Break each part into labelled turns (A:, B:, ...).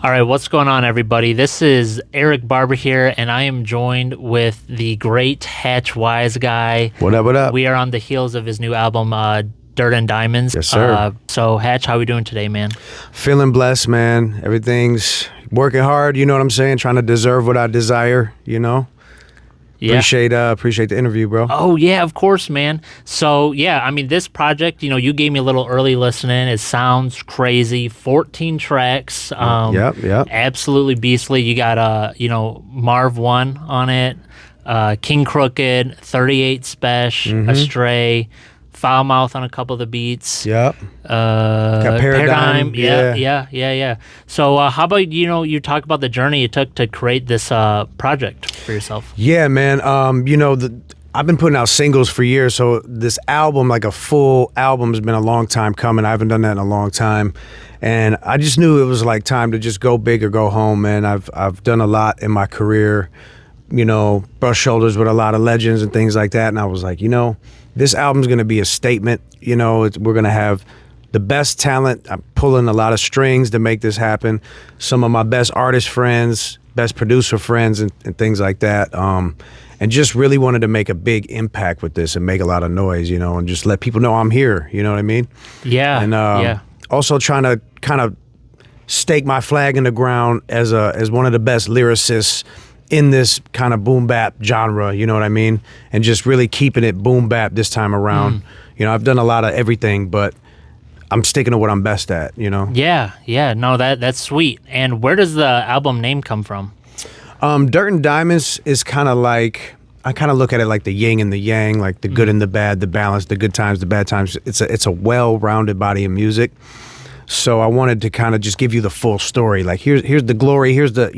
A: All right, what's going on, everybody? This is Eric Barber here, and I am joined with the great Hatch Wiseguy.
B: What up, what up?
A: We are on the heels of his new album, Dirt and Diamonds.
B: Yes, sir.
A: So, Hatch, how we doing today, man?
B: Feeling blessed, man. Everything's working hard, you know what I'm saying? Trying to deserve what I desire, you know?
A: Yeah.
B: Appreciate the interview, bro.
A: Oh, yeah, of course, man. So, yeah, I mean, this project, you gave me a little early listening. It sounds crazy. 14 tracks.
B: Yep.
A: Absolutely beastly. You got, Marv 1 on it, King Crooked, 38 Special, Astray, Foul Mouth on a couple of the beats.
B: Yep. Got Paradigm.
A: Yeah. So how about, you talk about the journey it took to create this project for yourself?
B: Yeah, man. I've been putting out singles for years, so this album, like a full album, has been a long time coming. I haven't done that in a long time. And I just knew it was like time to just go big or go home, man. I've done a lot in my career, brush shoulders with a lot of legends and things like that. And I was like, this album's gonna be a statement. We're gonna have the best talent. I'm pulling a lot of strings to make this happen. Some of my best artist friends, best producer friends, and things like that. And just really wanted to make a big impact with this and make a lot of noise, and just let people know I'm here. You know what I mean?
A: Yeah.
B: And also trying to kind of stake my flag in the ground as one of the best lyricists in this kind of boom bap genre, you know what I mean? And just really keeping it boom bap this time around. I've done a lot of everything, but I'm sticking to what I'm best at,
A: Yeah. No, that's sweet. And where does the album name come from?
B: Dirt and Diamonds is kind of like, I kind of look at it like the yin and the yang, like the good and the bad, the balance, the good times, the bad times. It's a well-rounded body of music. So I wanted to kind of just give you the full story. Like here's the glory, here's the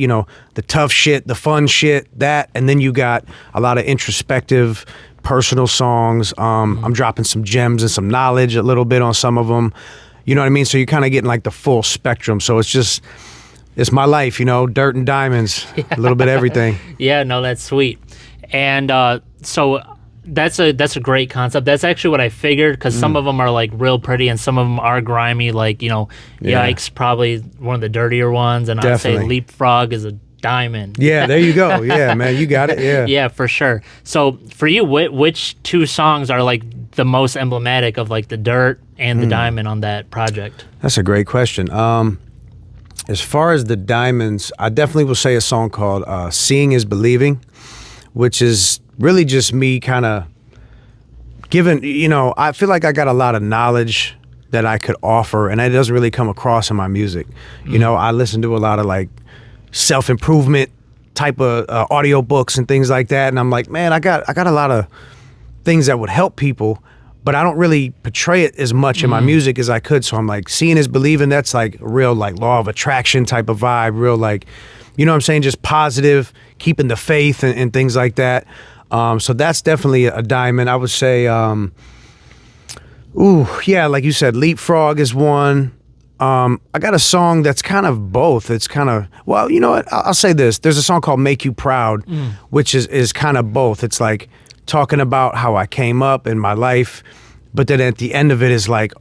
B: the tough shit, the fun shit, that, and then you got a lot of introspective, personal songs. I'm dropping some gems and some knowledge a little bit on some of them. You know what I mean? So you're kind of getting like the full spectrum. So it's my life, dirt and diamonds, a little bit of everything.
A: Yeah, no, that's sweet. And so that's a great concept. That's actually what I figured, because some of them are like real pretty and some of them are grimy, like Yikes, probably one of the dirtier ones, and
B: Definitely.
A: I'd say Leapfrog is a diamond.
B: Yeah, there you go. Yeah, man, you got it. Yeah.
A: Yeah, for sure. So for you, which two songs are like the most emblematic of like the dirt and the diamond on that project?
B: That's a great question. As far as the diamonds, I definitely will say a song called Seeing is Believing, which is really just me kind of giving, I feel like I got a lot of knowledge that I could offer, and it doesn't really come across in my music. I listen to a lot of like self-improvement type of audio books and things like that, and I'm like, man, I got a lot of things that would help people, but I don't really portray it as much in my music as I could. So I'm like, seeing is believing. That's like real, like law of attraction type of vibe, real like, what I'm saying, just positive, keeping the faith and things like that. So that's definitely a diamond. I would say, like you said, Leapfrog is one. I got a song that's kind of both. It's kind of, well, you know what? I'll say this. There's a song called Make You Proud, which is kind of both. It's like talking about how I came up in my life, but then at the end of it is like,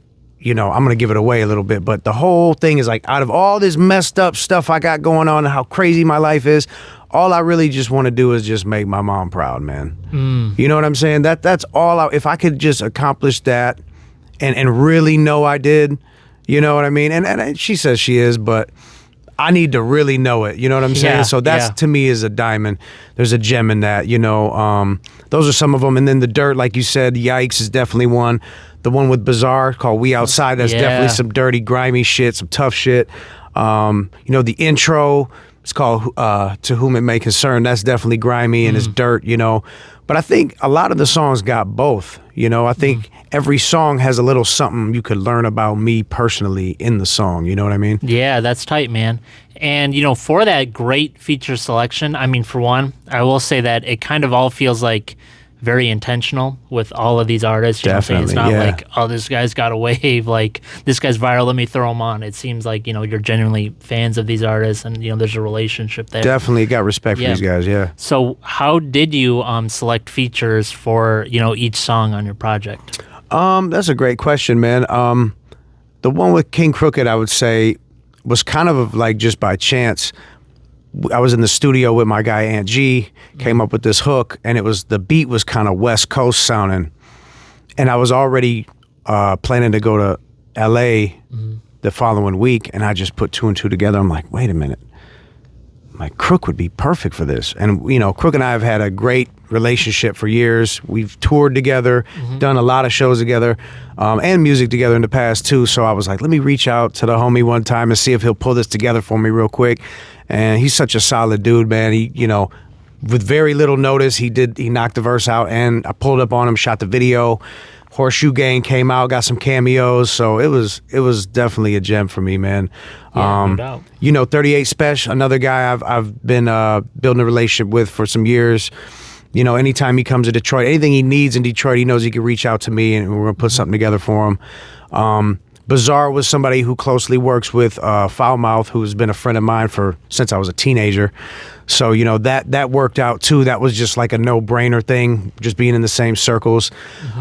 B: I'm going to give it away a little bit, but the whole thing is like, out of all this messed up stuff I got going on and how crazy my life is, all I really just want to do is just make my mom proud, man. You know what I'm saying? That's all. If I could just accomplish that and really know I did, you know what I mean? And she says she is, but I need to really know it. You know what I'm saying?
A: Yeah,
B: So that's to me is a diamond. There's a gem in that, those are some of them. And then the dirt, like you said, Yikes is definitely one. The one with Bizarre called We Outside, that's definitely some dirty, grimy shit, some tough shit. The intro, it's called To Whom It May Concern. That's definitely grimy and it's dirt, But I think a lot of the songs got both. I think every song has a little something you could learn about me personally in the song. You know what I mean?
A: Yeah, that's tight, man. And, for that great feature selection, I mean, for one, I will say that it kind of all feels like very intentional with all of these artists. You know what I'm saying? It's not like, oh, this guy's got a wave, like this guy's viral, let me throw him on. It seems like, you're genuinely fans of these artists and, there's a relationship there.
B: Definitely got respect for these guys, yeah.
A: So how did you select features for, each song on your project?
B: That's a great question, man. The one with King Crooked, I would say, was kind of like just by chance. I was in the studio with my guy Aunt G, came up with this hook, and the beat was kind of West Coast sounding, and I was already planning to go to LA the following week, and I just put 2 and 2 together. I'm like, wait a minute, my Crook would be perfect for this. And you know, Crook and I have had a great relationship for years. We've toured together, done a lot of shows together, and music together in the past too. So I was like, let me reach out to the homie one time and see if he'll pull this together for me real quick. And he's such a solid dude, man. He, you know, with very little notice, he knocked the verse out, and I pulled up on him, shot the video. Horseshoe Gang came out, got some cameos, so it was definitely a gem for me, man.
A: Yeah, no doubt.
B: You know, 38 Special, another guy I've been building a relationship with for some years. You know, anytime he comes to Detroit, anything he needs in Detroit, he knows he can reach out to me, and we're gonna put something together for him. Bizarre was somebody who closely works with Foulmouth, who's been a friend of mine since I was a teenager. So, you know, that worked out too. That was just like a no-brainer thing, just being in the same circles.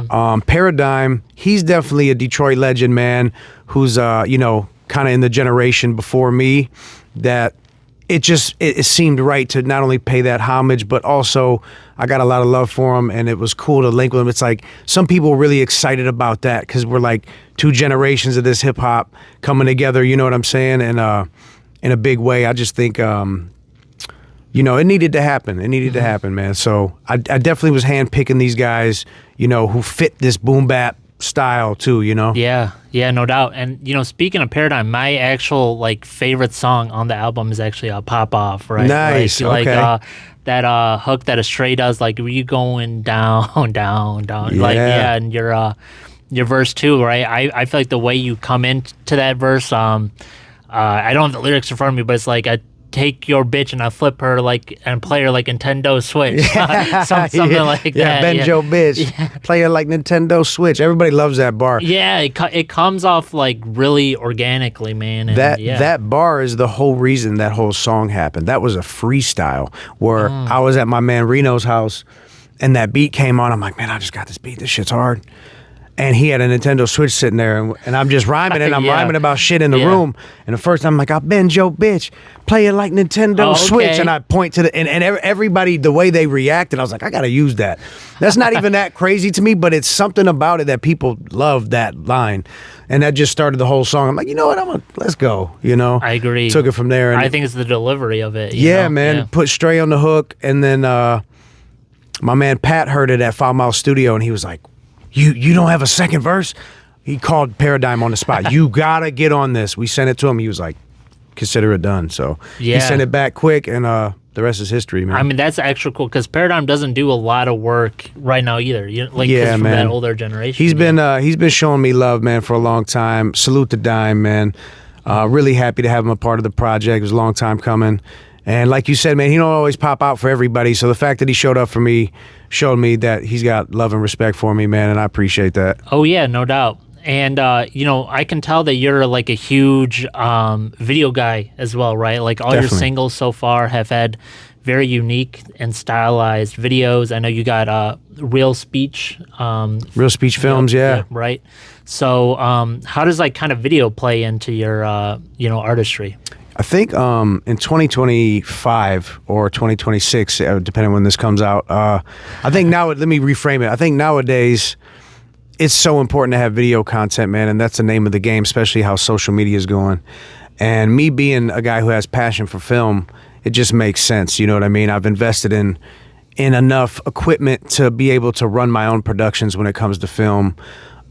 B: Paradigm, he's definitely a Detroit legend, man, who's, you know, kind of in the generation before me, that it seemed right to not only pay that homage, but also I got a lot of love for him, and it was cool to link with him. It's like some people were really excited about that because we're like 2 generations of this hip hop coming together, you know what I'm saying? And in a big way, I just think, you know, it needed to happen. It needed to happen, man. So I definitely was handpicking these guys, you know, who fit this boom bap style too, you know?
A: Yeah, no doubt. And, you know, speaking of Paradigm, my actual, like, favorite song on the album is actually Pop Off, right?
B: Nice,
A: like,
B: okay.
A: Like, that hook that Astray does, like, you going down, down, down.
B: Yeah.
A: Like, yeah, and your verse too, right? I feel like the way you come into that verse, I don't have the lyrics in front of me, but it's like, I take your bitch and I flip her and play her like Nintendo Switch. Something like that.
B: Yeah, bend your bitch. Yeah. Play her like Nintendo Switch. Everybody loves that bar.
A: Yeah, it comes off like really organically, man. And
B: that bar is the whole reason that whole song happened. That was a freestyle where I was at my man Reno's house and that beat came on. I'm like, man, I just got this beat. This shit's hard. And he had a Nintendo Switch sitting there, and I'm just rhyming, and I'm rhyming about shit in the room. And the first time I'm like, I'll bend your bitch, play it like Nintendo Switch, and I point to and everybody, the way they reacted, I was like, I gotta use that. That's not even that crazy to me, but it's something about it that people love that line, and that just started the whole song. I'm like, you know what, let's go. You know,
A: I agree.
B: Took it from there. And
A: I think it's the delivery of it.
B: Yeah, man. Yeah. Put Stray on the hook, and then my man Pat heard it at Foulmouth Studio, and he was like, You don't have a second verse? He called Paradigm on the spot. You gotta get on this. We sent it to him. He was like, consider it done. So he sent it back quick, and the rest is history, man.
A: I mean, that's actually cool because Paradigm doesn't do a lot of work right now either. From that older generation.
B: He's been showing me love, man, for a long time. Salute to Dime, man. Really happy to have him a part of the project. It was a long time coming. And like you said, man, he don't always pop out for everybody. So the fact that he showed up for me showed me that he's got love and respect for me, man, and I appreciate that.
A: Oh, yeah, no doubt. And, you know, I can tell that you're like a huge video guy as well, right? Like all your singles so far have had very unique and stylized videos. I know you got Real Speech.
B: Real Speech Films, yeah.
A: Right. So how does like kind of video play into your, artistry?
B: I think in 2025 or 2026, depending on when this comes out, I think now, let me reframe it. I think nowadays it's so important to have video content, man, and that's the name of the game, especially how social media is going. And me being a guy who has passion for film, it just makes sense, you know what I mean? I've invested in enough equipment to be able to run my own productions when it comes to film.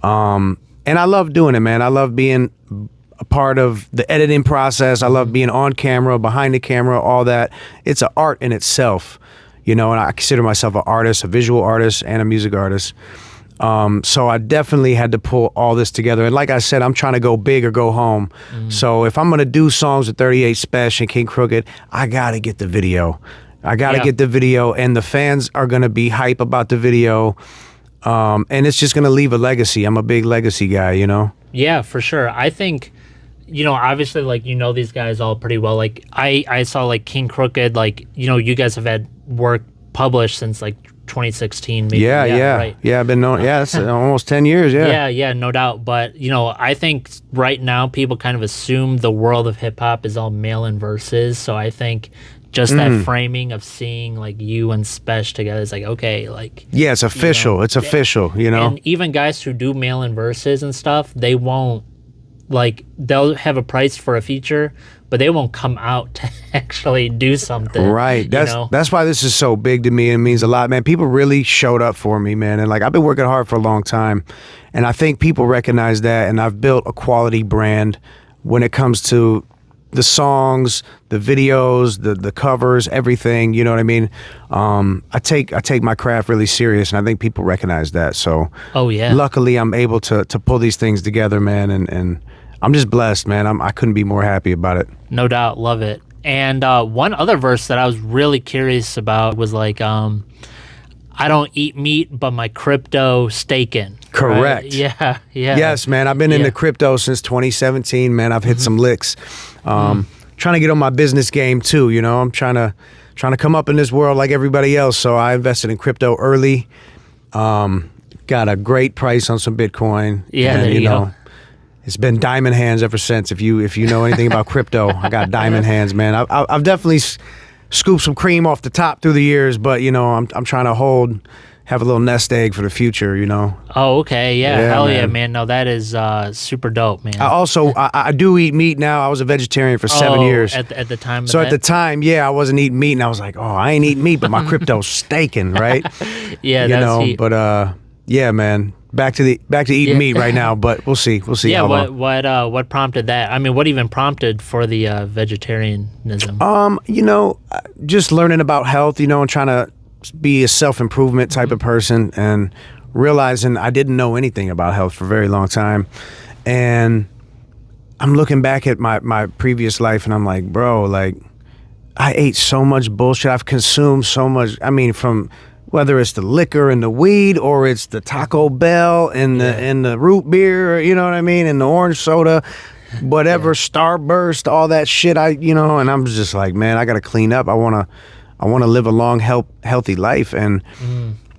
B: And I love doing it, man. I love being a part of the editing process. I love being on camera, behind the camera, all that. It's an art in itself, you know, and I consider myself an artist, a visual artist, and a music artist. So I definitely had to pull all this together. And like I said, I'm trying to go big or go home. So if I'm going to do songs with 38 Special and King Crooked, I got to get the video. I got to get the video, and the fans are going to be hype about the video. And it's just going to leave a legacy. I'm a big legacy guy, you know? Yeah,
A: for sure. I think, you know, obviously, like, you know these guys all pretty well. Like, I saw, like, King Crooked, like, you know, you guys have had work published since, like, 2016 maybe.
B: Yeah.
A: Right.
B: Yeah, I've been known. Yeah, it's almost 10 years.
A: Yeah, no doubt. But I think right now people kind of assume the world of hip hop is all male-in verses. So I think just that framing of seeing like you and Spesh together is like, okay, like,
B: yeah, it's official. It's official.
A: And even guys who do mail-in verses and stuff, they won't, like, they'll have a price for a feature, but they won't come out to actually do something.
B: Right. That's why this is so big to me. It means a lot, man. People really showed up for me, man. And like, I've been working hard for a long time, and I think people recognize that. And I've built a quality brand when it comes to the songs, the videos, the covers, everything. You know what I mean? I take my craft really serious, and I think people recognize that. So, luckily, I'm able to pull these things together, man. And I'm just blessed, man. I couldn't be more happy about it.
A: No doubt, love it. And one other verse that I was really curious about was like, I don't eat meat, but my crypto staking.
B: Correct.
A: Right? Yeah.
B: Yes, man. I've been into crypto since 2017, man. I've hit some licks. Trying to get on my business game too. I'm trying to come up in this world like everybody else. So I invested in crypto early. Got a great price on some Bitcoin.
A: Yeah, and, there you go.
B: It's been diamond hands ever since. If you know anything about crypto, I got diamond hands, man. I've definitely scooped some cream off the top through the years, but I'm trying to have a little nest egg for the future.
A: Oh, okay, yeah, hell yeah, man. No, that is super dope, man.
B: I do eat meat now. I was a vegetarian for 7 years.
A: At the time.
B: So at the time, I wasn't eating meat, and I was like, oh, I ain't eating meat, but my crypto's staking, right?
A: Yeah, that's heat.
B: But yeah, man. Back to eating meat right now, but we'll see.
A: Yeah, what prompted that? I mean, what even prompted for the vegetarianism?
B: Just learning about health, and trying to be a self-improvement type of person, and realizing I didn't know anything about health for a very long time. And I'm looking back at my previous life, and I'm like, bro, like, I ate so much bullshit. I've consumed so much. I mean, from whether it's the liquor and the weed, or it's the Taco Bell and the root beer, you know what I mean, and the orange soda, whatever, Starburst, all that shit. And I'm just like, man, I got to clean up. I want to live a long, healthy life. And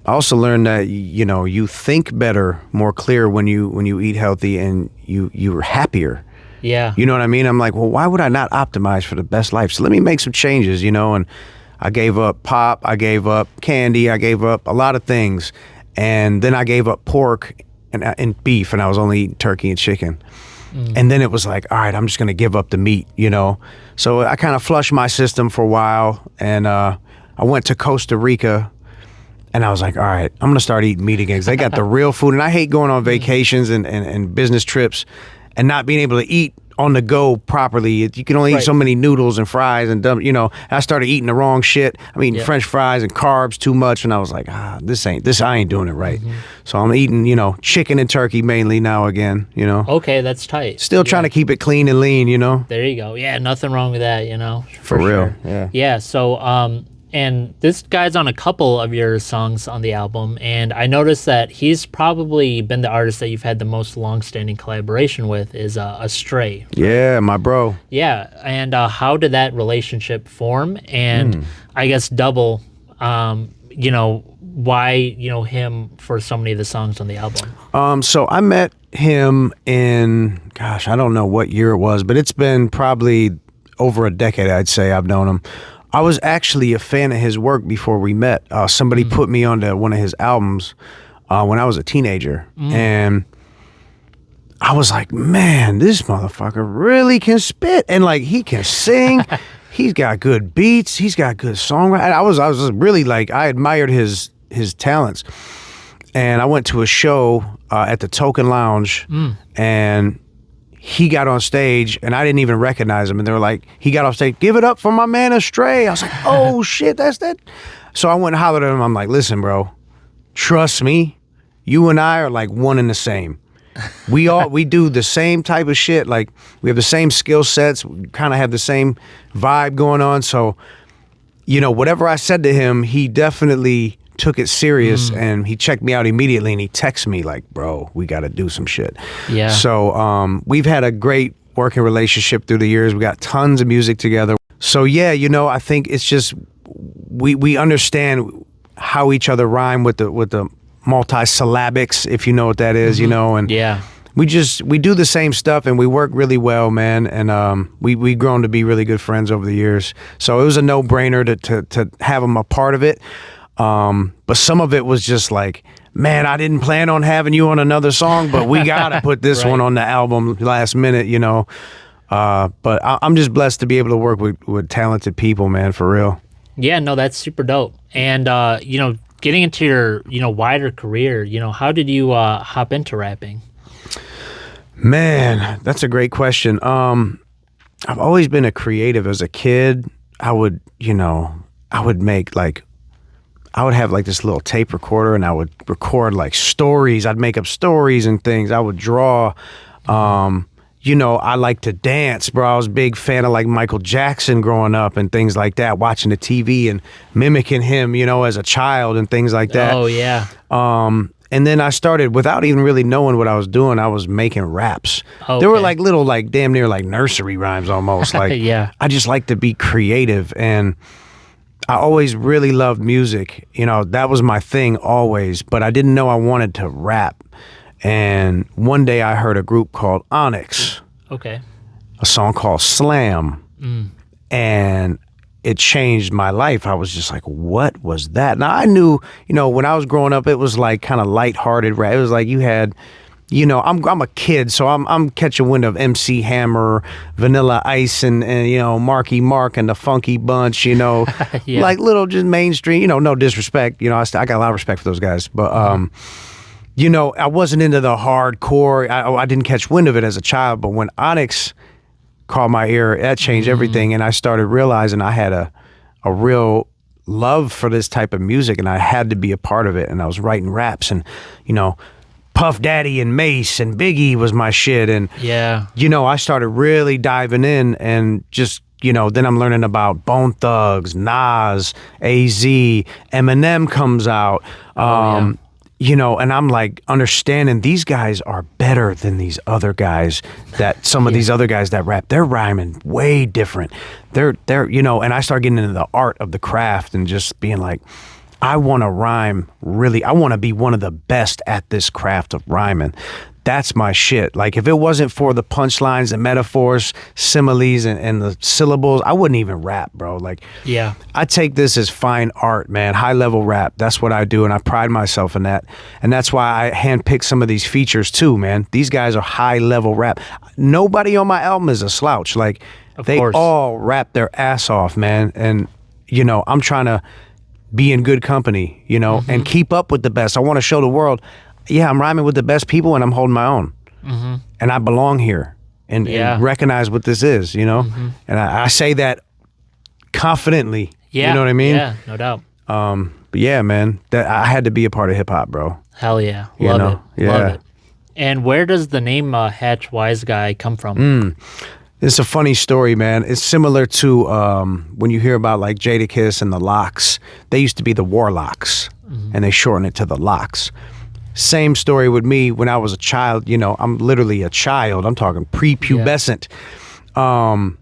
B: I also learned that you think better, more clear when you eat healthy, and you're happier.
A: Yeah.
B: You know what I mean? I'm like, well, why would I not optimize for the best life? So let me make some changes, and I gave up pop, I gave up candy, I gave up a lot of things. And then I gave up pork and beef, and I was only eating turkey and chicken. And then it was like, all right, I'm just going to give up the meat, So I kind of flushed my system for a while, and I went to Costa Rica, and I was like, all right, I'm going to start eating meat again, 'cause they got the real food. And I hate going on vacations and business trips and not being able to eat on the go properly. You can only eat so many noodles and fries and I started eating the wrong shit. I'm eating French fries and carbs too much, and I was like, I ain't doing it right. So I'm eating, chicken and turkey mainly now again,
A: Okay, that's tight.
B: Still trying to keep it clean and lean,
A: There you go. Yeah, nothing wrong with that,
B: For real.
A: Sure.
B: Yeah.
A: Yeah, so and this guy's on a couple of your songs on the album, and I noticed that he's probably been the artist that you've had the most long-standing collaboration with is Astray. Right?
B: Yeah, my bro.
A: Yeah, and how did that relationship form? And I guess double, why him for so many of the songs on the album?
B: So I met him in, gosh, I don't know what year it was, but it's been probably over a decade, I'd say I've known him. I was actually a fan of his work before we met. Somebody put me onto one of his albums when I was a teenager. And I was like, man, this motherfucker really can spit. And like, he can sing. He's got good beats. He's got good songwriting. I was really like, I admired his talents. And I went to a show at the Token Lounge, and he got on stage, and I didn't even recognize him. And they were like, he got off stage, give it up for my man Astray. I was like, oh shit, that's that. So I went and hollered at him. I'm like, listen, bro, trust me, you and I are like one and the same. We do the same type of shit. Like, we have the same skill sets. We kind of have the same vibe going on. So, whatever I said to him, he definitely took it serious, and he checked me out immediately, and he texted me like, bro, we got to do some shit.
A: Yeah.
B: So we've had a great working relationship through the years. We got tons of music together. So yeah, I think it's just we understand how each other rhyme with the multi-syllabics, if you know what that is, you know, and
A: yeah.
B: we do the same stuff and we work really well, man. And we grown to be really good friends over the years. So it was a no-brainer to have him a part of it. But some of it was just like, man, I didn't plan on having you on another song, but we gotta put this one on the album last minute, you know. But I'm just blessed to be able to work with talented people, man, for real.
A: Yeah, no, that's super dope. And you know, getting into your, you know, wider career, you know, how did you hop into rapping?
B: Man, that's a great question. I've always been a creative. As a kid, I would make like, I would have like this little tape recorder and I would record like stories. I'd make up stories and things. I would draw. You know, I like to dance, bro. I was a big fan of like Michael Jackson growing up and things like that, watching the TV and mimicking him, you know, as a child and things like that.
A: Oh, yeah.
B: And then I started, without even really knowing what I was doing, I was making raps.
A: Okay.
B: They were like little, like damn near like nursery rhymes almost. Like,
A: yeah.
B: I just like to be creative, and I always really loved music. You know, that was my thing always, but I didn't know I wanted to rap. And one day I heard a group called Onyx.
A: Okay.
B: A song called Slam. And it changed my life. I was just like, what was that? Now I knew, you know, when I was growing up, it was like kind of lighthearted rap. It was like you had, you know, I'm a kid, so I'm catching wind of MC Hammer, Vanilla Ice, and you know, Marky Mark and the Funky Bunch, you know,
A: yeah.
B: like little just mainstream, you know, no disrespect, you know, I got a lot of respect for those guys, but you know, I wasn't into the hardcore. I didn't catch wind of it as a child, but when Onyx caught my ear, that changed everything, and I started realizing I had a real love for this type of music, and I had to be a part of it. And I was writing raps, and you know, Puff Daddy and Mace and Biggie was my shit, and
A: yeah,
B: you know, I started really diving in, and just, you know, then I'm learning about Bone Thugs, Nas, AZ, Eminem comes out.
A: Yeah.
B: You know, and I'm like understanding these guys are better than these other guys, that some of these other guys that rap, they're rhyming way different. They're, you know, and I start getting into the art of the craft and just being like, I want to rhyme really. I want to be one of the best at this craft of rhyming. That's my shit. Like, if it wasn't for the punchlines and metaphors, similes, and the syllables, I wouldn't even rap, bro. Like,
A: yeah,
B: I take this as fine art, man. High level rap. That's what I do, and I pride myself in that. And that's why I handpick some of these features too, man. These guys are high level rap. Nobody on my album is a slouch. Like, they all rap their ass off, man. And you know, I'm trying to be in good company, you know, and keep up with the best. I want to show the world, yeah, I'm rhyming with the best people and I'm holding my own. And I belong here and recognize what this is, you know? And I say that confidently, you know what I mean?
A: Yeah, no doubt.
B: But yeah, man, that I had to be a part of hip hop, bro.
A: Hell yeah.
B: You
A: Love
B: know?
A: it.
B: Yeah.
A: Love it. And where does the name Hatch Wiseguy come from?
B: It's a funny story, man. It's similar to when you hear about like Jadakiss and the Locks. They used to be the Warlocks, and they shortened it to the Locks. Same story with me when I was a child. You know, I'm literally a child. I'm talking prepubescent. And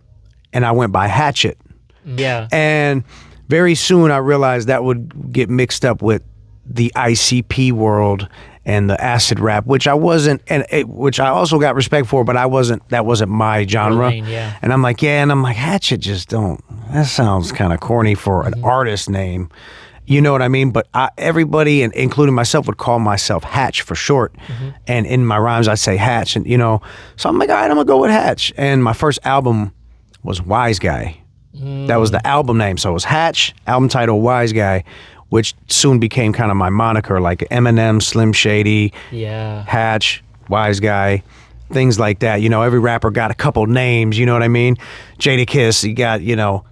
B: I went by Hatchet.
A: Yeah.
B: And very soon I realized that would get mixed up with the ICP world and the acid rap, which I wasn't, and which I also got respect for, but I wasn't. That wasn't my genre.
A: Yeah.
B: And I'm like, Hatchet just don't. That sounds kind of corny for an artist name. You know what I mean? But everybody, and including myself, would call myself Hatch for short. And in my rhymes, I'd say Hatch. And, you know, so I'm like, all right, I'm going to go with Hatch. And my first album was Wiseguy. That was the album name. So it was Hatch, album title Wiseguy, which soon became kind of my moniker, like Eminem, Slim Shady, Hatch, Wiseguy, things like that. You know, every rapper got a couple names, you know what I mean? Jadakiss, you got, you know,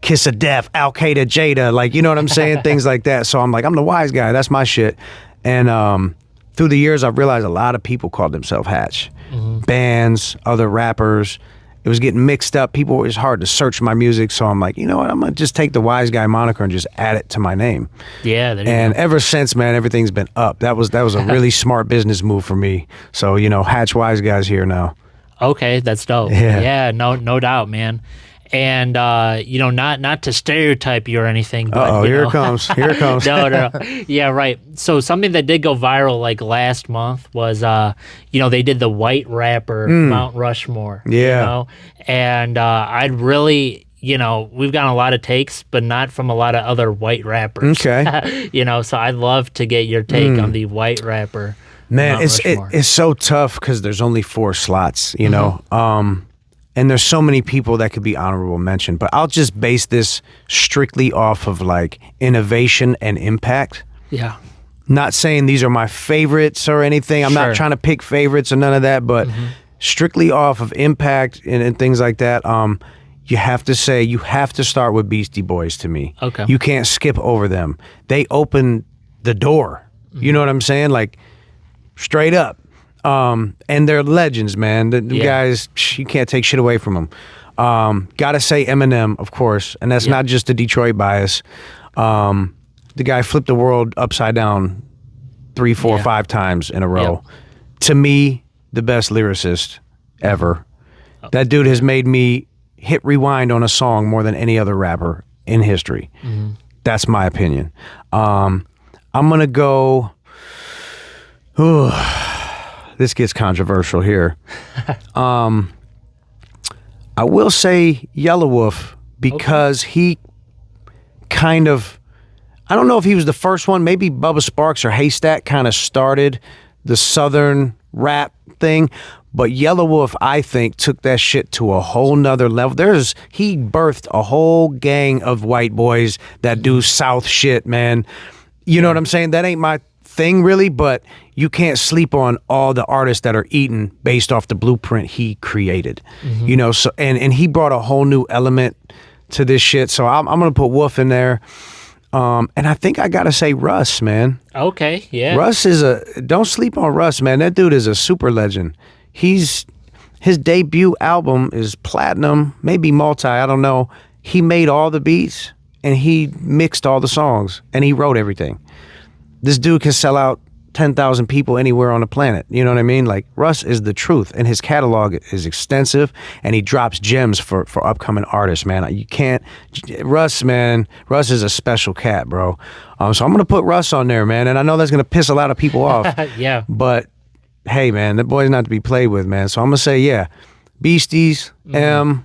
B: Kiss of Death, Al Qaeda, Jada, like, you know what I'm saying? Things like that. So I'm like, I'm the Wiseguy. That's my shit. And through the years, I've realized a lot of people called themselves Hatch. Bands, other rappers. It was getting mixed up. People, it was hard to search my music. So I'm like, you know what? I'm going to just take the Wiseguy moniker and just add it to my name.
A: Yeah. There you
B: and
A: go.
B: Ever since, man, everything's been up. That was a really smart business move for me. So, you know, Hatch Wise Guy's here now.
A: Okay, that's dope. Yeah, no doubt, man. And not to stereotype you or anything, but
B: here it comes. Here it comes.
A: No. Yeah, right. So something that did go viral like last month was they did the white rapper Mount Rushmore.
B: Yeah.
A: And I'd really we've gotten a lot of takes, but not from a lot of other white rappers.
B: Okay.
A: So I'd love to get your take on the white rapper.
B: Man,
A: Mount Rushmore.
B: it's so tough because there's only 4 slots, and there's so many people that could be honorable mention. But I'll just base this strictly off of like innovation and impact.
A: Yeah.
B: Not saying these are my favorites or anything. I'm not trying to pick favorites or none of that, but strictly off of impact and things like that. You have to start with Beastie Boys to me.
A: Okay.
B: You can't skip over them. They opened the door. You know what I'm saying? Like, straight up. And they're legends, man. The guys, you can't take shit away from them. Gotta say Eminem, of course. And that's not just a Detroit bias. The guy flipped the world upside down 3, 4, 5 times in a row. To me, the best lyricist ever. That dude has made me hit rewind on a song more than any other rapper in history. That's my opinion. I'm gonna go. This gets controversial here. I will say Yellow Wolf because he kind of, I don't know if he was the first one. Maybe Bubba Sparks or Haystack kind of started the Southern rap thing. But Yellow Wolf, I think, took that shit to a whole nother level. He birthed a whole gang of white boys that do South shit, man. You know what I'm saying? That ain't my thing really, but you can't sleep on all the artists that are eating based off the blueprint he created. So and he brought a whole new element to this shit. So I'm gonna put Wolf in there. And I think I gotta say Russ, man.
A: Okay, yeah.
B: Russ don't sleep on Russ, man. That dude is a super legend. His debut album is platinum, maybe multi, I don't know. He made all the beats and he mixed all the songs and he wrote everything. This dude can sell out 10,000 people anywhere on the planet. You know what I mean? Like, Russ is the truth, and his catalog is extensive, and he drops gems for upcoming artists, man. You can't, Russ is a special cat, bro. So I'm going to put Russ on there, man, and I know that's going to piss a lot of people off.
A: Yeah.
B: But, hey, man, that boy's not to be played with, man. So I'm going to say, Beasties, M,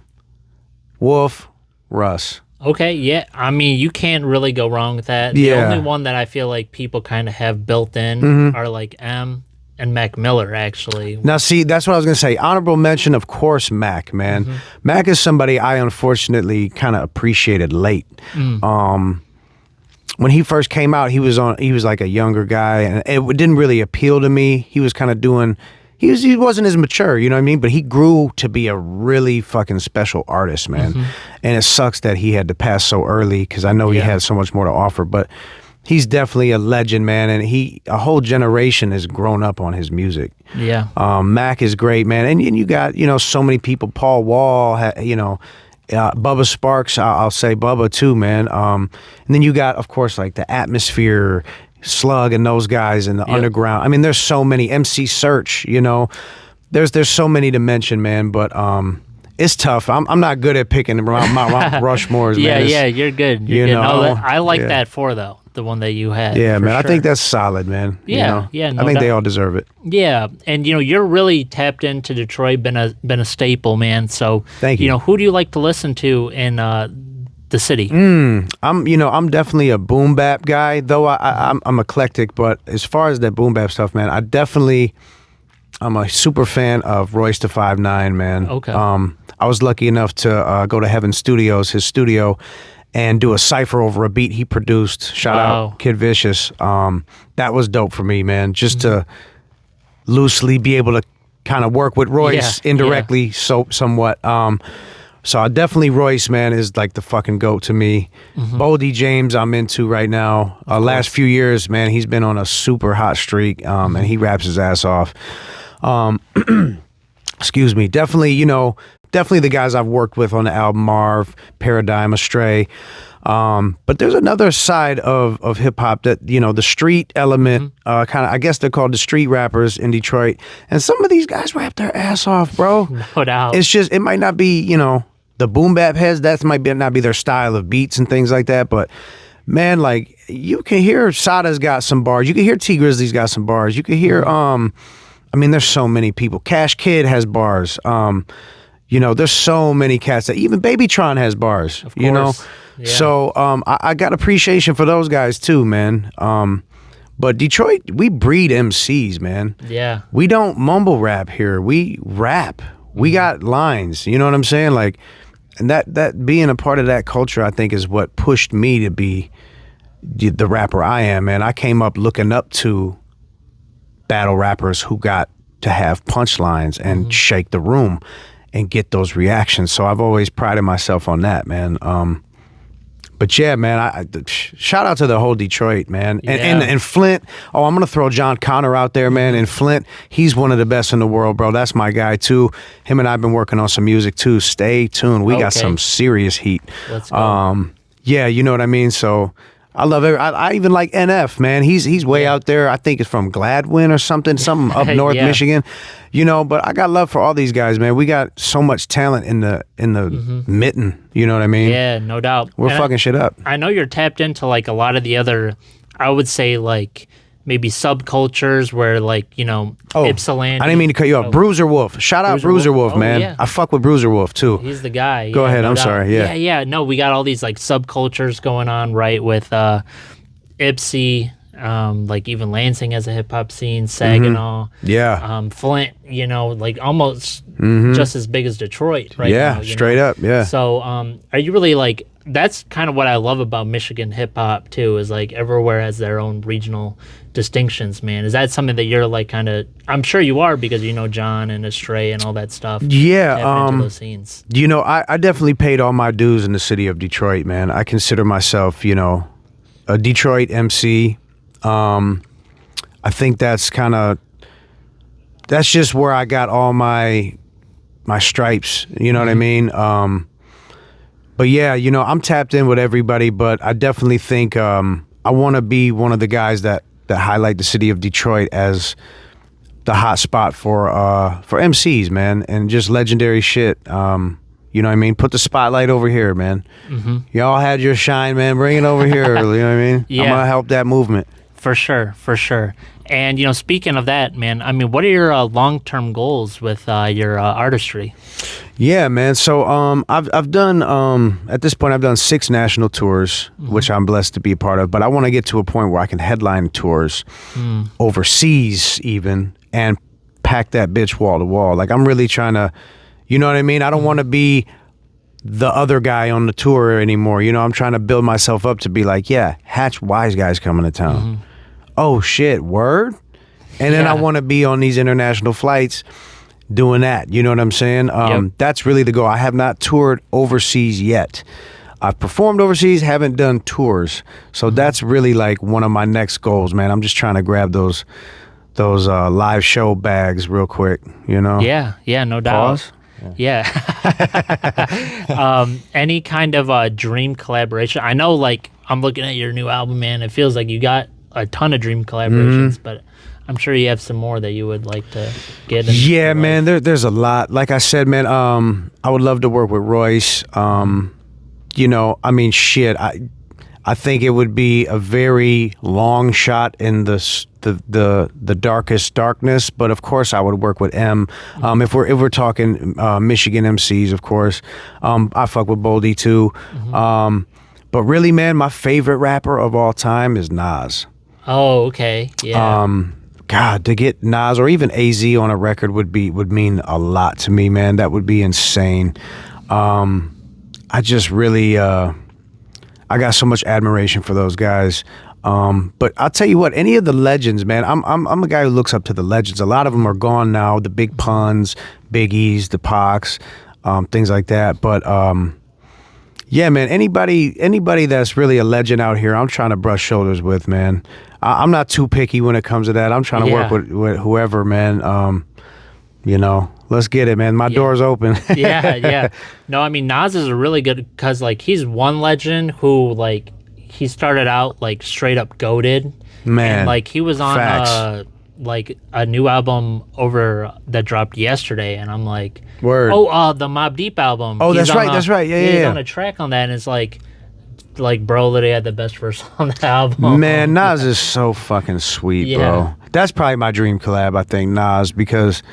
B: Wolf, Russ.
A: Okay, yeah. I mean, you can't really go wrong with that. The only one that I feel like people kind of have built in are like M and Mac Miller, actually.
B: Now, see, that's what I was going to say. Honorable mention, of course, Mac, man. Mac is somebody I unfortunately kind of appreciated late. When he first came out, he was like a younger guy, and it didn't really appeal to me. He was kind of doing... He wasn't as mature, you know what I mean? But he grew to be a really fucking special artist, man. And it sucks that he had to pass so early because I know he had so much more to offer. But he's definitely a legend, man. And a whole generation has grown up on his music.
A: Yeah.
B: Mac is great, man. And you got, so many people. Paul Wall, Bubba Sparks, I'll say Bubba too, man. And then you got, of course, like the Atmosphere, Slug and those guys in the underground. I mean, there's so many. MC Search, there's so many to mention, man. But it's tough. I'm not good at picking Mount Rushmores, man.
A: Yeah, you're good. You're good. No, I like that 4 though, the one that you had.
B: Yeah, man.
A: Sure.
B: I think that's solid, man.
A: Yeah,
B: I think they all deserve it.
A: Yeah, and you're really tapped into Detroit. Been a staple, man. So
B: thank you.
A: Who do you like to listen to in the city?
B: I'm definitely a boom bap guy, though I'm eclectic, but as far as that boom bap stuff, man, I'm a super fan of Royce da 5'9", man.
A: Okay.
B: I was lucky enough to go to Heaven Studios, his studio, and do a cypher over a beat he produced. Shout out Kid Vicious. That was dope for me, man, just to loosely be able to kind of work with Royce indirectly, somewhat. So I definitely Royce, man, is like the fucking GOAT to me. Boldy James I'm into right now. Last few years, man, he's been on a super hot streak, and he raps his ass off. Excuse me. Definitely the guys I've worked with on the album, Marv, Paradigm, Astray. But there's another side of hip hop that, the street element, kind of, I guess they're called the street rappers in Detroit. And some of these guys rap their ass off, bro.
A: No doubt.
B: It's just, it might not be, the boom bap heads, that might not be their style of beats and things like that, but man, like you can hear Sada's got some bars. You can hear T Grizzly's got some bars. You can hear I mean, there's so many people. Cash Kid has bars. You know, there's so many cats that even Babytron has bars.
A: Of course.
B: You know,
A: Yeah.
B: so I got appreciation for those guys too, man. But Detroit, we breed MCs, man.
A: Yeah.
B: We don't mumble rap here. We rap. We got lines. You know what I'm saying? Like, and that being a part of that culture, I think, is what pushed me to be the rapper I am, man. I came up looking up to battle rappers who got to have punchlines and shake the room and get those reactions. So I've always prided myself on that, man. But yeah, man, I shout out to the whole Detroit, man. And Flint. Oh, I'm gonna throw John Connor out there, man. And Flint, he's one of the best in the world, bro. That's my guy too. Him and I've been working on some music too. Stay tuned. We got some serious heat.
A: Let's go.
B: Yeah, you know what I mean. So I love it. I even like NF, man. He's way out there. I think it's from Gladwin or something up north Michigan. You know, but I got love for all these guys, man. We got so much talent in the mitten. You know what I mean?
A: Yeah, no doubt.
B: We're fucking shit up.
A: I know you're tapped into like a lot of the other, I would say like maybe subcultures where like, you know, Ypsilanti.
B: I didn't mean to cut you off. Bruiser Wolf. Shout out Bruiser Wolf, man.
A: Yeah.
B: I fuck with Bruiser Wolf too.
A: He's the guy.
B: Go ahead. I'm sorry. Yeah.
A: Yeah. No, we got all these like subcultures going on, right? With Ypsi, like even Lansing has a hip hop scene, Saginaw.
B: Yeah.
A: Flint, you know, like almost just as big as Detroit, right?
B: Yeah,
A: now,
B: straight up. Yeah.
A: So, are you really like? That's kind of what I love about Michigan hip hop too. Is like everywhere has their own regional distinctions, man. Is that something that you're like kind of? I'm sure you are because you know John and Astray and all that stuff.
B: Yeah.
A: Into those scenes.
B: You know, I definitely paid all my dues in the city of Detroit, man. I consider myself, you know, a Detroit MC. I think that's just where I got all my stripes. You know what I mean? But yeah, you know, I'm tapped in with everybody, but I definitely think I want to be one of the guys that highlight the city of Detroit as the hot spot for MCs, man, and just legendary shit. You know what I mean? Put the spotlight over here, man. Y'all had your shine, man. Bring it over here. You know what I mean?
A: Yeah.
B: I'm gonna help that movement.
A: For sure. And, you know, speaking of that, man, I mean, what are your long-term goals with your artistry?
B: Yeah, man. So I've done, at this point, I've done 6 national tours, which I'm blessed to be a part of. But I want to get to a point where I can headline tours overseas even and pack that bitch wall to wall. Like, I'm really trying to, you know what I mean? I don't want to be the other guy on the tour anymore. You know, I'm trying to build myself up to be like, yeah, Hatch Wiseguy coming to town. Oh shit, word? And then I want to be on these international flights doing that. You know what I'm saying? That's really the goal. I have not toured overseas yet. I've performed overseas, haven't done tours. So that's really like one of my next goals, man. I'm just trying to grab those live show bags real quick, you know?
A: Yeah, no doubt.
B: Pause?
A: Yeah. Any kind of dream collaboration? I know, like, I'm looking at your new album, man. It feels like you got a ton of dream collaborations, but I'm sure you have some more that you would like to get.
B: Yeah, man. There's a lot. Like I said, man. I would love to work with Royce. You know, I mean, shit. I think it would be a very long shot in the darkest darkness, but of course I would work with M. If we're talking Michigan MCs, of course, I fuck with Boldy too. But really, man, my favorite rapper of all time is Nas.
A: Oh, okay, yeah.
B: God, to get Nas or even AZ on a record would mean a lot to me, man. That would be insane. I just really. I got so much admiration for those guys. But I'll tell you what, any of the legends, man, I'm a guy who looks up to the legends. A lot of them are gone now, the Big Puns, Biggies, the Pacs, things like that. But yeah, man, anybody that's really a legend out here, I'm trying to brush shoulders with, man. I'm not too picky when it comes to that. I'm trying to work with whoever, man. You know, let's get it, man. My door's open.
A: Yeah. No, I mean, Nas is a really good, because, like, he's one legend who, like, he started out, like, straight up goated.
B: Man.
A: And, like, he was on, like a new album over that dropped yesterday, and I'm like,
B: Word.
A: oh, the Mobb Deep album.
B: Oh,
A: He's
B: that's
A: on
B: right.
A: a-
B: That's right. Yeah,
A: He's
B: yeah.
A: on a track on that, and it's like bro, literally had the best verse on the album.
B: Man, Nas is so fucking sweet,
A: Yeah.
B: bro. That's probably my dream collab, I think, Nas, because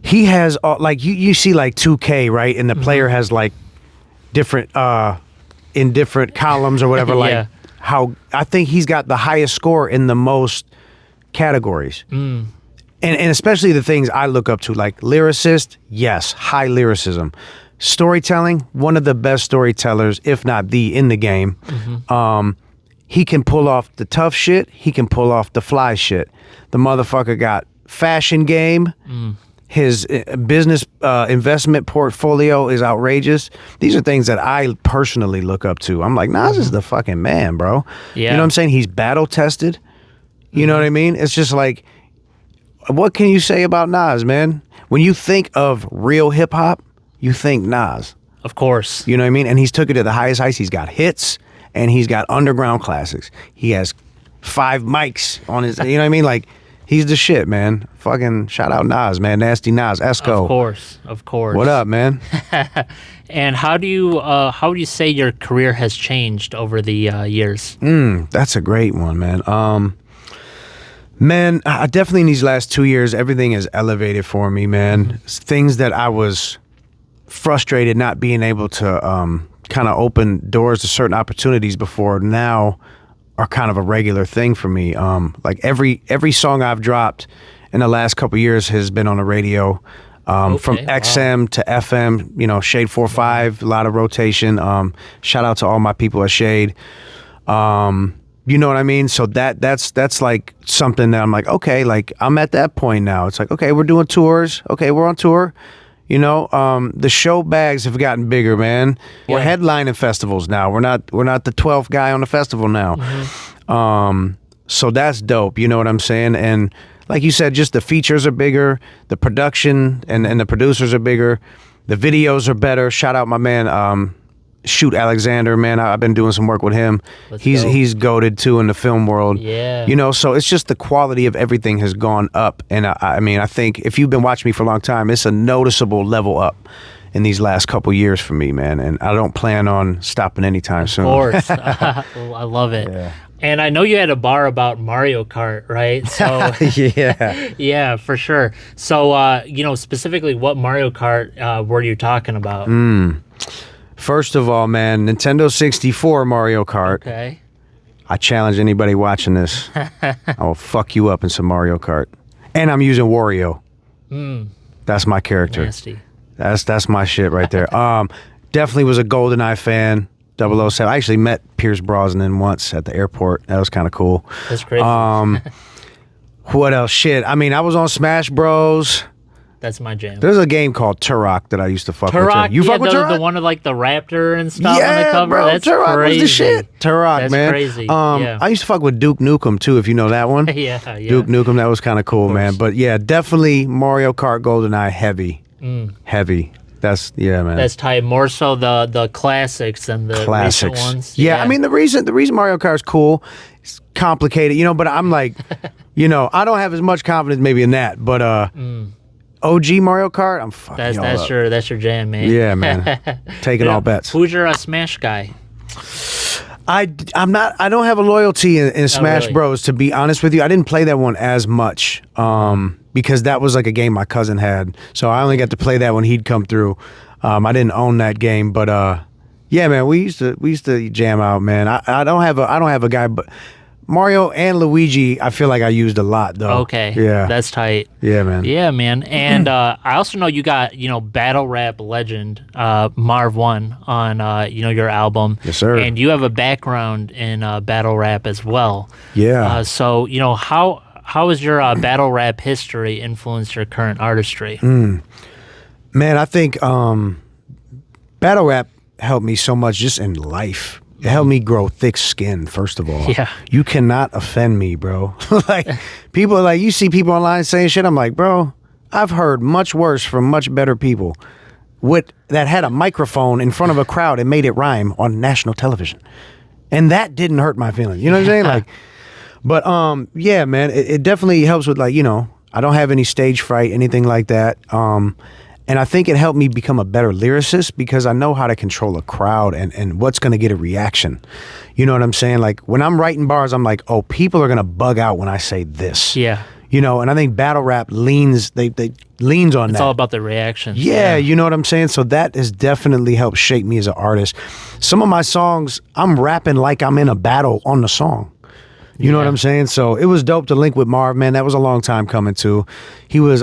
B: he has all, like you see like 2K, right? And the player has like different in different columns or whatever, like
A: Yeah.
B: how I think he's got the highest score in the most categories. And especially the things I look up to, like lyricist, yes, high lyricism. Storytelling, one of the best storytellers, if not the, in the game. He can pull off the tough shit. He can pull off the fly shit. The motherfucker got fashion game. His business investment portfolio is outrageous. These are things that I personally look up to. I'm like, Nas is the fucking man, bro.
A: Yeah.
B: You know what I'm saying? He's battle tested. You know what I mean? It's just like, what can you say about Nas, man? When you think of real hip hop, you think Nas.
A: Of course.
B: You know what I mean? And he's took it to the highest heights. He's got hits and he's got underground classics. He has 5 mics on his, you know what I mean? Like, he's the shit, man. Fucking shout out Nas, man. Nasty Nas, Esco.
A: Of course.
B: What up, man?
A: And how do you say your career has changed over the years?
B: That's a great one, man. Man, I definitely in these last 2 years, everything has elevated for me, man. Things that I was frustrated not being able to kind of open doors to certain opportunities before now are kind of a regular thing for me. Like every song I've dropped in the last couple years has been on the radio. From XM to FM, you know, Shade 4-5, a lot of rotation. Shout out to all my people at Shade. You know what I mean? So that's like something that I'm like, okay, like I'm at that point now. It's like, okay, we're doing tours. Okay, we're on tour. You know, the show bags have gotten bigger, man. We're headlining festivals now. We're not the 12th guy on the festival now. So that's dope. You know what I'm saying? And like you said, just the features are bigger, the production and the producers are bigger, the videos are better. Shout out my man, Shoot Alexander, man. I've been doing some work with him. He's goated too in the film world.
A: Yeah.
B: You know, so it's just the quality of everything has gone up. And I mean, I think if you've been watching me for a long time, it's a noticeable level up in these last couple years for me, man. And I don't plan on stopping anytime soon.
A: Of course. I love it.
B: Yeah.
A: And I know you had a bar about Mario Kart, right? So
B: Yeah.
A: yeah, for sure. So you know, specifically what Mario Kart were you talking about?
B: First of all, man, Nintendo 64 Mario Kart.
A: Okay.
B: I challenge anybody watching this. I will fuck you up in some Mario Kart. And I'm using Wario. That's my character.
A: Nasty.
B: That's my shit right there. Definitely was a GoldenEye fan. 007. I actually met Pierce Brosnan once at the airport. That was kind of cool.
A: That's crazy.
B: What else? Shit. I mean, I was on Smash Bros.
A: That's my jam.
B: There's a game called Turok that I used to fuck
A: Turok,
B: with. You fuck with Turok?
A: the one of like the raptor and stuff on the
B: Yeah,
A: cover.
B: bro.
A: That's
B: Turok
A: crazy.
B: was the shit. Turok,
A: That's
B: man.
A: crazy. Yeah.
B: I used to fuck with Duke Nukem too, if you know that one.
A: yeah.
B: Duke Nukem, that was kind of cool, man. But yeah, definitely Mario Kart GoldenEye heavy. Heavy. That's man.
A: That's tight. More so the classics than the recent ones.
B: Yeah, I mean the reason Mario Kart's cool, it's complicated, you know, but I'm like, you know, I don't have as much confidence maybe in that, but OG Mario Kart, I'm fucking
A: that's your jam, man.
B: Yeah, man. Taking all bets.
A: Who's your Smash guy?
B: I don't have a loyalty in Smash
A: really?
B: Bros, to be honest with you. I didn't play that one as much because that was like a game my cousin had. So I only got to play that when he'd come through. I didn't own that game, but yeah, man, we used to jam out, man. I don't have a guy, but Mario and Luigi, I feel like I used a lot though.
A: Okay.
B: Yeah.
A: That's tight.
B: Yeah, man.
A: Yeah, man. And I also know you got, you know, battle rap legend Marv 1 on, you know, your album.
B: Yes, sir.
A: And you have a background in battle rap as well.
B: Yeah.
A: So, you know, how has your battle rap history influenced your current artistry?
B: Man, I think battle rap helped me so much just in life. It helped me grow thick skin, first of all.
A: Yeah.
B: You cannot offend me, bro. Like, people are like, you see people online saying shit, I'm like, bro, I've heard much worse from much better people that had a microphone in front of a crowd and made it rhyme on national television. And that didn't hurt my feelings. You know what I'm saying? Like, But yeah, man, it definitely helps with, like, I don't have any stage fright, anything like that. And I think it helped me become a better lyricist because I know how to control a crowd and what's going to get a reaction. You know what I'm saying? Like, when I'm writing bars, I'm like, oh, people are going to bug out when I say this.
A: Yeah.
B: And I think battle rap leans on that.
A: It's all about the reactions.
B: Yeah, you know what I'm saying? So that has definitely helped shape me as an artist. Some of my songs, I'm rapping like I'm in a battle on the song. You know what I'm saying? So it was dope to link with Marv, man. That was a long time coming too. He was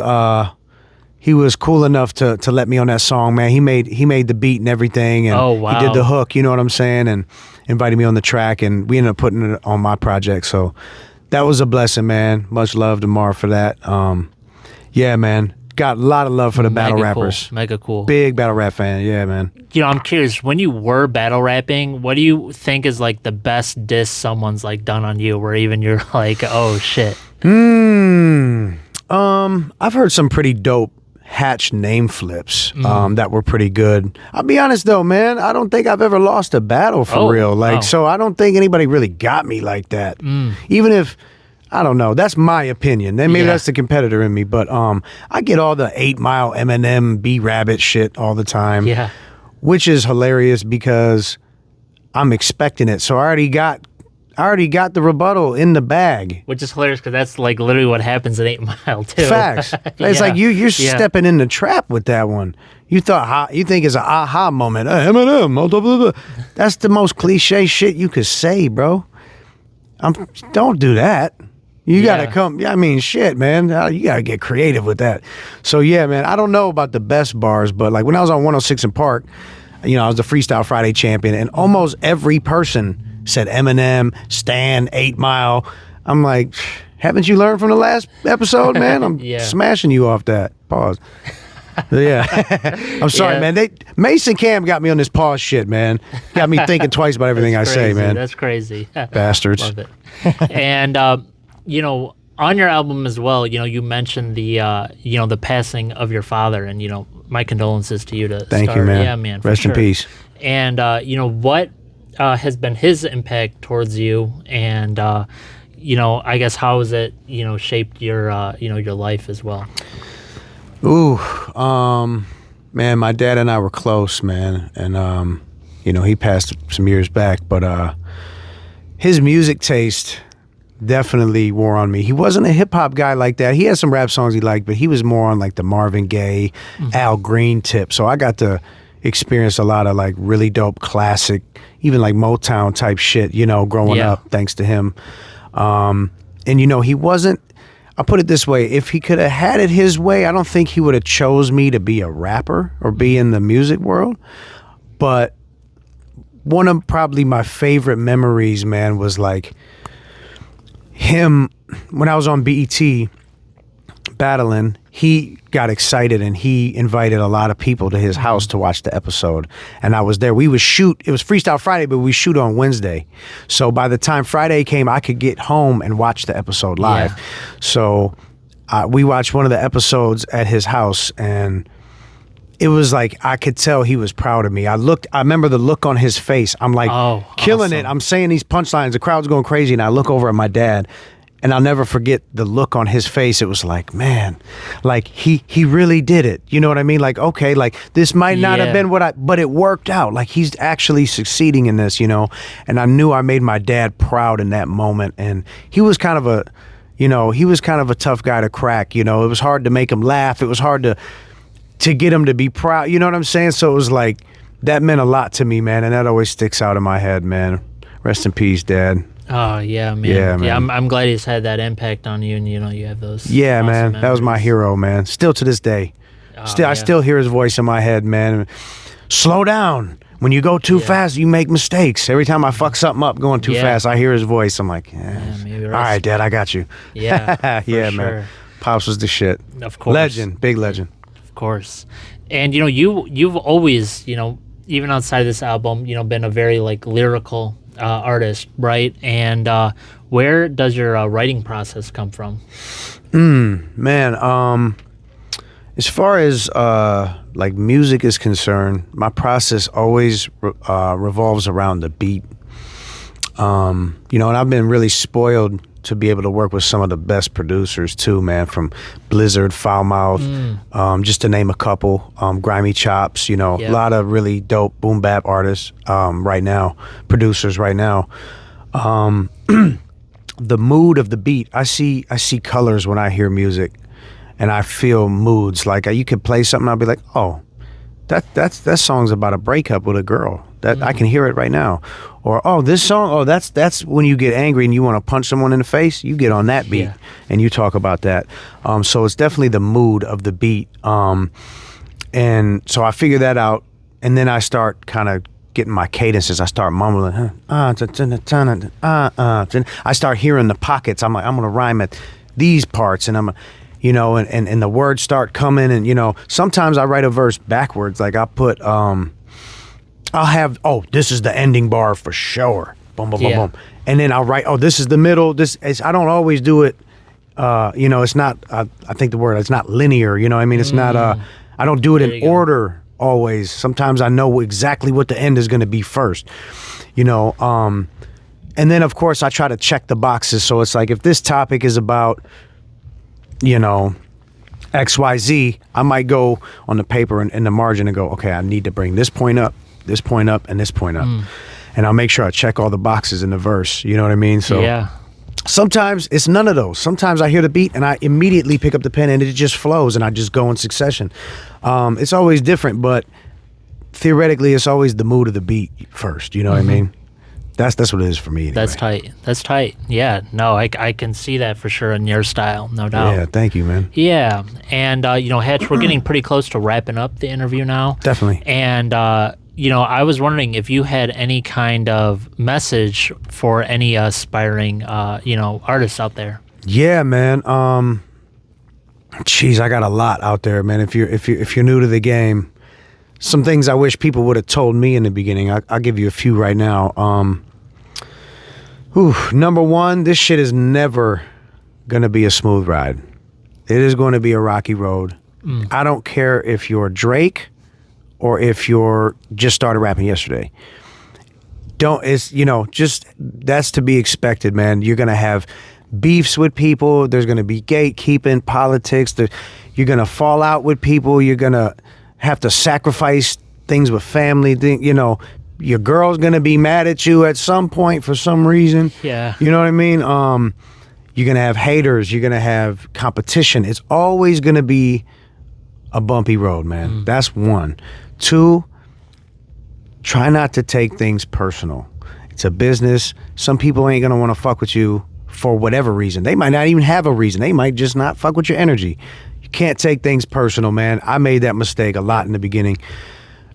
B: cool enough to let me on that song, man. He made the beat and everything, and
A: oh, wow.
B: he did the hook, you know what I'm saying, and invited me on the track, and we ended up putting it on my project. So that was a blessing, man. Much love to Marv for that. Yeah, man. Got a lot of love for the battle rappers.
A: Mega cool.
B: Big battle rap fan. Yeah, man.
A: I'm curious, when you were battle rapping, what do you think is like the best diss someone's like done on you, where even you're like, oh shit?
B: I've heard some pretty dope Hatch name flips that were pretty good. I'll be honest though, man, I don't think I've ever lost a battle for real. Like, so I don't think anybody really got me like that. Even if, I don't know, that's my opinion. Then maybe that's the competitor in me, but I get all the 8 Mile Eminem B-Rabbit shit all the time.
A: Yeah.
B: Which is hilarious because I'm expecting it. So I already got the rebuttal in the bag.
A: Which is hilarious because that's like literally what happens at 8 Mile too.
B: Facts. It's like you're stepping in the trap with that one. You think it's an aha moment. Eminem. Blah, blah, blah. That's the most cliche shit you could say, bro. Don't do that. You gotta come. I mean, shit, man. You gotta get creative with that. So yeah, man. I don't know about the best bars, but like when I was on 106 in Park, I was the Freestyle Friday champion, and almost every person said Eminem, Stan, 8 Mile. I'm like, haven't you learned from the last episode, man? I'm smashing you off that. Pause. Yeah. I'm sorry, man. Mason Cam got me on this pause shit, man. Got me thinking twice about everything I say, man.
A: That's crazy.
B: Bastards.
A: Love it. And, on your album as well, you mentioned the passing of your father, and, my condolences to you to
B: Thank you, man.
A: Yeah, man.
B: Rest in peace.
A: And, what has been his impact towards you, and I guess how has it shaped your your life as well?
B: Ooh, man, my dad and I were close, man, and he passed some years back, but his music taste definitely wore on me. He wasn't a hip hop guy like that. He had some rap songs he liked, but he was more on like the Marvin Gaye, Al Green tip. So I got to experience a lot of like really dope classic, even like Motown type shit, growing up, thanks to him. And he wasn't, I'll put it this way, if he could have had it his way, I don't think he would have chose me to be a rapper or be in the music world. But one of probably my favorite memories, man, was like him when I was on BET battling. He got excited and he invited a lot of people to his house to watch the episode, and I was there. We would shoot, it was Freestyle Friday, but we shoot on Wednesday, so by the time Friday came, I could get home and watch the episode live. So we watched one of the episodes at his house, and it was like I could tell he was proud of me. I remember the look on his face. I'm like, killing it. I'm saying these punchlines, the crowd's going crazy, and I look over at my dad, and I'll never forget the look on his face. It was like, man, like he really did it. You know what I mean? Like, okay, like this might not have been but it worked out. Like he's actually succeeding in this, and I knew I made my dad proud in that moment. And he was kind of a tough guy to crack. It was hard to make him laugh. It was hard to get him to be proud. You know what I'm saying? So it was like, that meant a lot to me, man. And that always sticks out in my head, man. Rest in peace, Dad.
A: Oh yeah, man.
B: Yeah, man.
A: Yeah, I'm glad he's had that impact on you, and you have those.
B: Yeah,
A: awesome
B: man.
A: memories.
B: That was my hero, man. Still to this day. I still hear his voice in my head, man. Slow down. When you go too fast, you make mistakes. Every time I fuck something up going too fast, I hear his voice. I'm like, all right, Dad, I got you.
A: Yeah,
B: yeah,
A: sure.
B: man. Pops was the shit.
A: Of course.
B: Legend, big legend.
A: Of course. And you've always, even outside of this album, been a very like lyrical artist, right? And where does your writing process come from?
B: Man, as far as like music is concerned, my process always revolves around the beat. And I've been really spoiled to be able to work with some of the best producers too, man, from Blizzard, Foulmouth, just to name a couple, Grimy Chops, you know, a lot of really dope boom bap artists right now, producers right now. The mood of the beat, I see colors when I hear music, and I feel moods. Like you could play something, I'll be like, oh, that song's about a breakup with a girl. That I can hear it right now. Or oh, this song, oh, that's when you get angry and you want to punch someone in the face. You get on that beat and you talk about that. So it's definitely the mood of the beat. And so I figure that out, and then I start kind of getting my cadences. I start mumbling. I start hearing the pockets. I'm like, I'm gonna rhyme at these parts, and you know, and the words start coming, and you know, sometimes I write a verse backwards. Like I put, I'll have, oh, this is the ending bar for sure. Boom, boom, boom, boom, and then I'll write, oh, this is the middle. I don't always do it. You know, it's not. I think the word, it's not linear. You know what I mean? It's not. I don't do it in order always. Sometimes I know exactly what the end is going to be first. You know, and then of course I try to check the boxes. So it's like if this topic is about, you know, XYZ, I might go on the paper in the margin and go, okay, I need to bring this point up, and this point up. And I'll make sure I check all the boxes in the verse. You know what I mean? So sometimes it's none of those. Sometimes I hear the beat and I immediately pick up the pen and it just flows and I just go in succession. It's always different, but theoretically it's always the mood of the beat first. You know what I mean? That's what it is for me anyway.
A: That's tight. Yeah, no, I can see that for sure in your style, no doubt.
B: Yeah, thank you, man.
A: Yeah, and you know, Hatch, we're getting pretty close to wrapping up the interview now.
B: Definitely.
A: And you know, I was wondering if you had any kind of message for any aspiring you know, artists out there. Yeah,
B: man. Geez, I got a lot out there, man. If you're new to the game, some things I wish people would have told me in the beginning. I'll give you a few right now. Number one, this shit is never gonna be a smooth ride. It is going to be a rocky road. I don't care if you're Drake or if you're just started rapping yesterday. It's, you know, just that's to be expected, man. You're gonna have beefs with people. There's gonna be gatekeeping, politics. You're gonna fall out with people. You're gonna have to sacrifice things with family. You know, your girl's gonna be mad at you at some point for some reason.
A: Yeah.
B: You know what I mean? You're gonna have haters. You're gonna have competition. It's always gonna be a bumpy road, man. That's one. Two, try not to take things personal. It's a business. Some people ain't gonna want to fuck with you for whatever reason. They might not even have a reason. They might just not fuck with your energy. You can't take things personal, man. I made that mistake a lot in the beginning.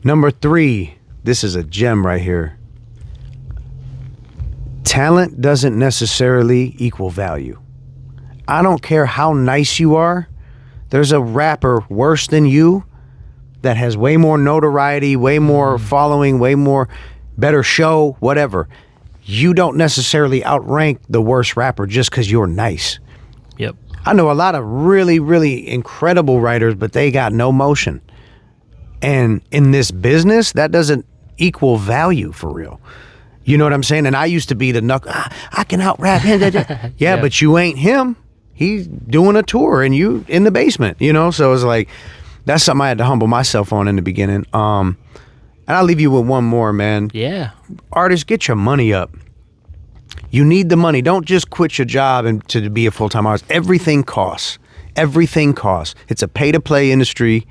B: Number three, this is a gem right here. Talent doesn't necessarily equal value. I don't care how nice you are. There's a rapper worse than you that has way more notoriety, way more following, way more better show, whatever. You don't necessarily outrank the worst rapper just because you're nice.
A: Yep.
B: I know a lot of really, really incredible writers, but they got no motion. And in this business, that doesn't equal value for real. You know what I'm saying? And I used to be the I can out rap him. Yeah, but you ain't him. He's doing a tour and you in the basement, you know? So it's like, that's something I had to humble myself on in the beginning. And I'll leave you with one more, man.
A: Yeah.
B: Artists, get your money up. You need the money. Don't just quit your job and to be a full-time artist. Everything costs. Everything costs. It's a pay-to-play industry.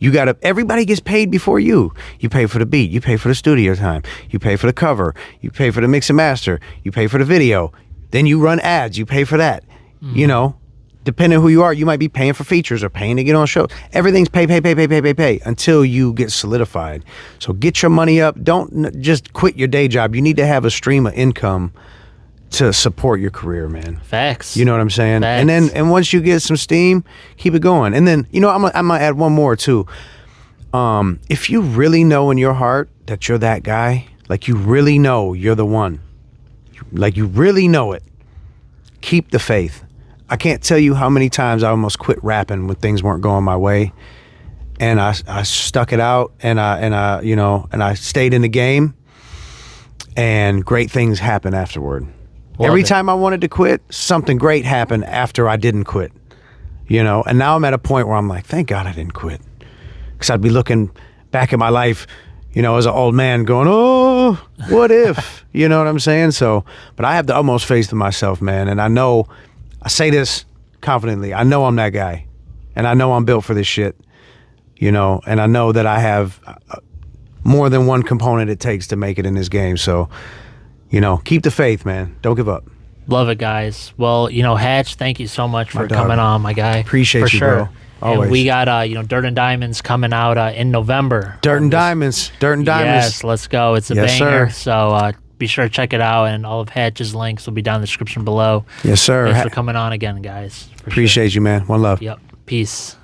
B: Everybody gets paid before you. You pay for the beat. You pay for the studio time. You pay for the cover. You pay for the mix and master. You pay for the video. Then you run ads. You pay for that. You know, depending on who you are, you might be paying for features or paying to get on shows. Everything's pay until you get solidified. So get your money up. Don't just quit your day job. You need to have a stream of income to support your career, man.
A: Facts.
B: You know what I'm saying?
A: Facts.
B: And once you get some steam, keep it going. And then, you know, I'm gonna add one more too. If you really know in your heart that you're that guy, like you really know you're the one, like you really know it, keep the faith. I can't tell you how many times I almost quit rapping when things weren't going my way, and I stuck it out, and I stayed in the game, and great things happen afterward. Every time I wanted to quit, something great happened after I didn't quit. You know, and now I'm at a point where I'm like, thank God I didn't quit. Because I'd be looking back at my life, you know, as an old man going, oh, what if? You know what I'm saying? So, but I have the utmost faith in myself, man. And I know, I say this confidently, I know I'm that guy. And I know I'm built for this shit, you know, and I know that I have more than one component it takes to make it in this game. So, you know, keep the faith, man. Don't give up.
A: Love it, guys. Well, you know, Hatch, thank you so much for coming on, my guy.
B: Appreciate
A: for
B: you,
A: sure.
B: bro. Always.
A: And we got, you know, Dirt and Diamonds coming out in November.
B: Dirt and Diamonds.
A: Yes, let's go. It's a banger.
B: Sir.
A: So be sure to check it out, and all of Hatch's links will be down in the description below.
B: Yes, sir.
A: Thanks for coming on again, guys.
B: Appreciate you, man. One love.
A: Yep. Peace.